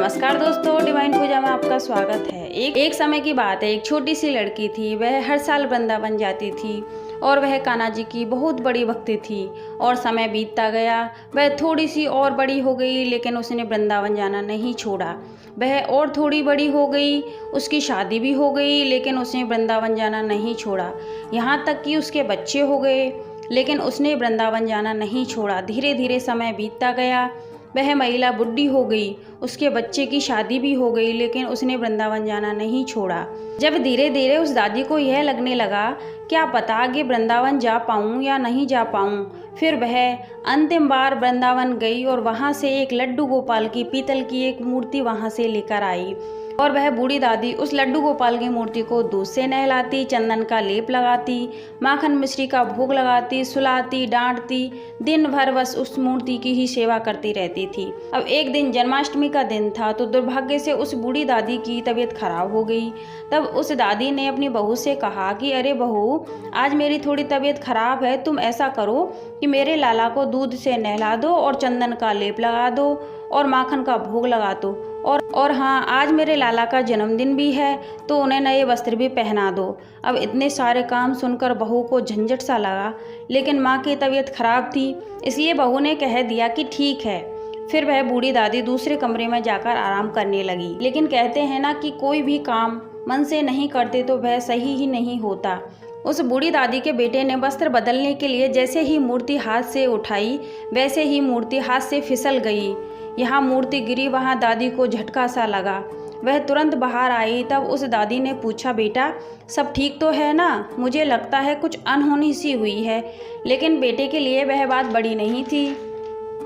नमस्कार दोस्तों, डिवाइन पूजा में आपका स्वागत है। एक समय की बात है, एक छोटी सी लड़की थी। वह हर साल वृंदावन जाती थी और वह कान्हा जी की बहुत बड़ी भक्ति थी। और समय बीतता गया, वह थोड़ी सी और बड़ी हो गई, लेकिन उसने वृंदावन जाना नहीं छोड़ा। वह और थोड़ी बड़ी हो गई, उसकी शादी भी हो गई, लेकिन उसने वृंदावन जाना नहीं छोड़ा। यहाँ तक कि उसके बच्चे हो गए, लेकिन उसने वृंदावन जाना नहीं छोड़ा। धीरे धीरे समय बीतता गया, वह महिला बुढ़ी हो गई, उसके बच्चे की शादी भी हो गई, लेकिन उसने वृंदावन जाना नहीं छोड़ा। जब धीरे धीरे उस दादी को यह लगने लगा, क्या पता आगे वृंदावन जा पाऊँ या नहीं जा पाऊँ, फिर वह अंतिम बार वृंदावन गई और वहाँ से एक लड्डू गोपाल की पीतल की एक मूर्ति वहाँ से लेकर आई। और वह बूढ़ी दादी उस लड्डू गोपाल की मूर्ति को दूध से नहलाती, चंदन का लेप लगाती, माखन मिश्री का भोग लगाती, सुलाती, डांटती, दिन भर बस उस मूर्ति की ही सेवा करती रहती थी। अब एक दिन जन्माष्टमी का दिन था, तो दुर्भाग्य से उस बूढ़ी दादी की तबीयत खराब हो गई। तब उस दादी ने अपनी बहू से कहा कि अरे बहू, आज मेरी थोड़ी तबीयत खराब है, तुम ऐसा करो कि मेरे लाला को दूध से नहला दो और चंदन का लेप लगा दो और माखन का भोग लगा दो। और हाँ, आज मेरे लाला का जन्मदिन भी है, तो उन्हें नए वस्त्र भी पहना दो। अब इतने सारे काम सुनकर बहू को झंझट सा लगा, लेकिन माँ की तबीयत खराब थी, इसलिए बहू ने कह दिया कि ठीक है। फिर वह बूढ़ी दादी दूसरे कमरे में जाकर आराम करने लगी। लेकिन कहते हैं ना कि कोई भी काम मन से नहीं करते तो वह सही ही नहीं होता। उस बूढ़ी दादी के बेटे ने वस्त्र बदलने के लिए जैसे ही मूर्ति हाथ से उठाई, वैसे ही मूर्ति हाथ से फिसल गई। यहाँ मूर्ति गिरी, वहाँ दादी को झटका सा लगा। वह तुरंत बाहर आई। तब उस दादी ने पूछा, बेटा सब ठीक तो है ना? मुझे लगता है कुछ अनहोनी सी हुई है। लेकिन बेटे के लिए वह बात बड़ी नहीं थी,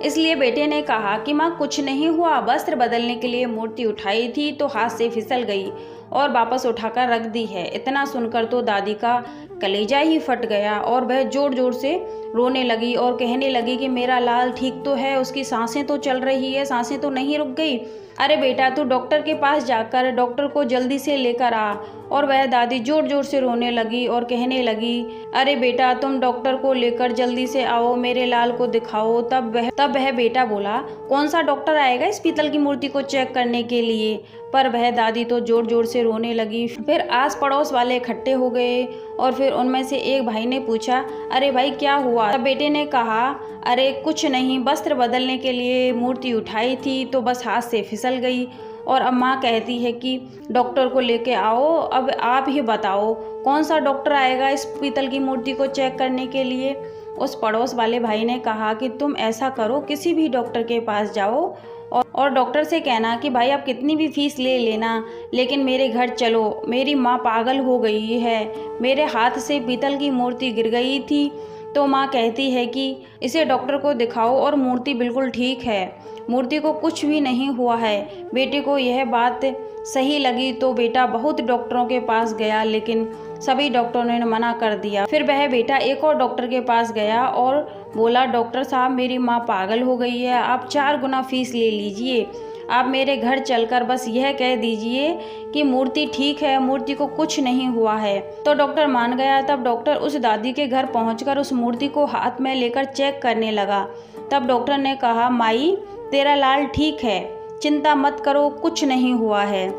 इसलिए बेटे ने कहा कि माँ कुछ नहीं हुआ, वस्त्र बदलने के लिए मूर्ति उठाई थी तो हाथ से फिसल गई और वापस उठाकर रख दी है। इतना सुनकर तो दादी का कलेजा ही फट गया और वह जोर जोर से रोने लगी और कहने लगी कि मेरा लाल ठीक तो है, उसकी सांसें तो चल रही है, सांसें तो नहीं रुक गई। अरे बेटा, तू डॉक्टर के पास जाकर डॉक्टर को जल्दी से लेकर आ। और वह दादी जोर जोर से रोने लगी और कहने लगी, अरे बेटा तुम डॉक्टर को लेकर जल्दी से आओ, मेरे लाल को दिखाओ। तब वह बेटा बोला, कौन सा डॉक्टर आएगा इस पीतल की मूर्ति को चेक करने के लिए? पर वह दादी तो जोर जोर से रोने लगी। फिर आस पड़ोस वाले इकट्ठे हो गए और फिर उनमें से एक भाई ने पूछा, अरे भाई क्या हुआ? तब बेटे ने कहा, अरे कुछ नहीं, वस्त्र बदलने के लिए मूर्ति उठाई थी तो बस हाथ से फिसल गई और अब माँ कहती है कि डॉक्टर को लेके आओ। अब आप ही बताओ कौन सा डॉक्टर आएगा इस पीतल की मूर्ति को चेक करने के लिए? उस पड़ोस वाले भाई ने कहा कि तुम ऐसा करो, किसी भी डॉक्टर के पास जाओ और डॉक्टर से कहना कि भाई आप कितनी भी फीस ले लेना, लेकिन मेरे घर चलो, मेरी माँ पागल हो गई है, मेरे हाथ से पीतल की मूर्ति गिर गई थी तो माँ कहती है कि इसे डॉक्टर को दिखाओ और मूर्ति बिल्कुल ठीक है, मूर्ति को कुछ भी नहीं हुआ है। बेटे को यह बात सही लगी तो बेटा बहुत डॉक्टरों के पास गया, लेकिन सभी डॉक्टरों ने मना कर दिया। फिर वह बेटा एक और डॉक्टर के पास गया और बोला, डॉक्टर साहब मेरी माँ पागल हो गई है, आप 4 गुना फीस ले लीजिए, आप मेरे घर चलकर बस यह कह दीजिए कि मूर्ति ठीक है, मूर्ति को कुछ नहीं हुआ है। तो डॉक्टर मान गया। तब डॉक्टर उस दादी के घर पहुंचकर उस मूर्ति को हाथ में लेकर चेक करने लगा। तब डॉक्टर ने कहा, माई तेरा लाल ठीक है, चिंता मत करो, कुछ नहीं हुआ है।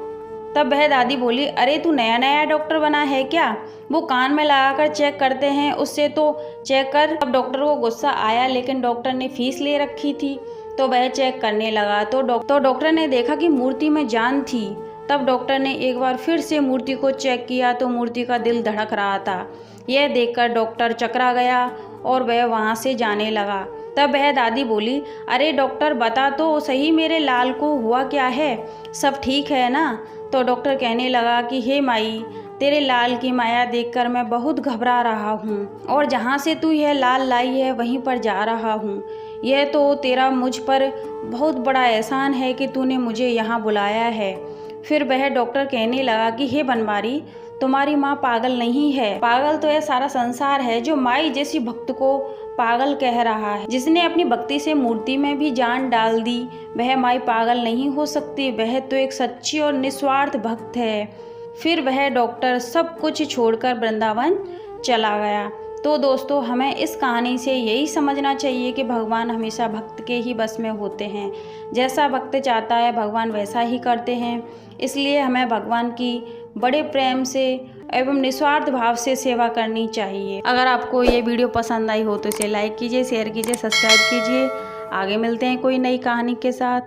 तब वह दादी बोली, अरे तू नया नया डॉक्टर बना है क्या? वो कान में लगाकर चेक करते हैं, उससे तो चेक कर। अब डॉक्टर को गुस्सा आया, लेकिन डॉक्टर ने फीस ले रखी थी तो वह चेक करने लगा। तो डॉक्टर ने देखा कि मूर्ति में जान थी। तब डॉक्टर ने एक बार फिर से मूर्ति को चेक किया तो मूर्ति का दिल धड़क रहा था। यह देखकर डॉक्टर चकरा गया और वह वहाँ से जाने लगा। तब वह दादी बोली, अरे डॉक्टर बता तो सही, मेरे लाल को हुआ क्या है, सब ठीक है ना? तो डॉक्टर कहने लगा कि हे माई, तेरे लाल की माया देखकर मैं बहुत घबरा रहा हूँ और जहाँ से तू यह लाल लाई है वहीं पर जा रहा हूँ। यह तो तेरा मुझ पर बहुत बड़ा एहसान है कि तूने मुझे यहाँ बुलाया है। फिर वह डॉक्टर कहने लगा कि हे बनवारी, तुम्हारी माँ पागल नहीं है, पागल तो यह सारा संसार है जो माई जैसी भक्त को पागल कह रहा है। जिसने अपनी भक्ति से मूर्ति में भी जान डाल दी, वह माई पागल नहीं हो सकती, वह तो एक सच्ची और निस्वार्थ भक्त है। फिर वह डॉक्टर सब कुछ छोड़कर वृंदावन चला गया। तो दोस्तों हमें इस कहानी से यही समझना चाहिए कि भगवान हमेशा भक्त के ही बस में होते हैं। जैसा भक्त चाहता है भगवान वैसा ही करते हैं। इसलिए हमें भगवान की बड़े प्रेम से एवं निस्वार्थ भाव से सेवा करनी चाहिए। अगर आपको ये वीडियो पसंद आई हो तो इसे लाइक कीजिए, शेयर कीजिए, सब्सक्राइब कीजिए। आगे मिलते हैं कोई नई कहानी के साथ।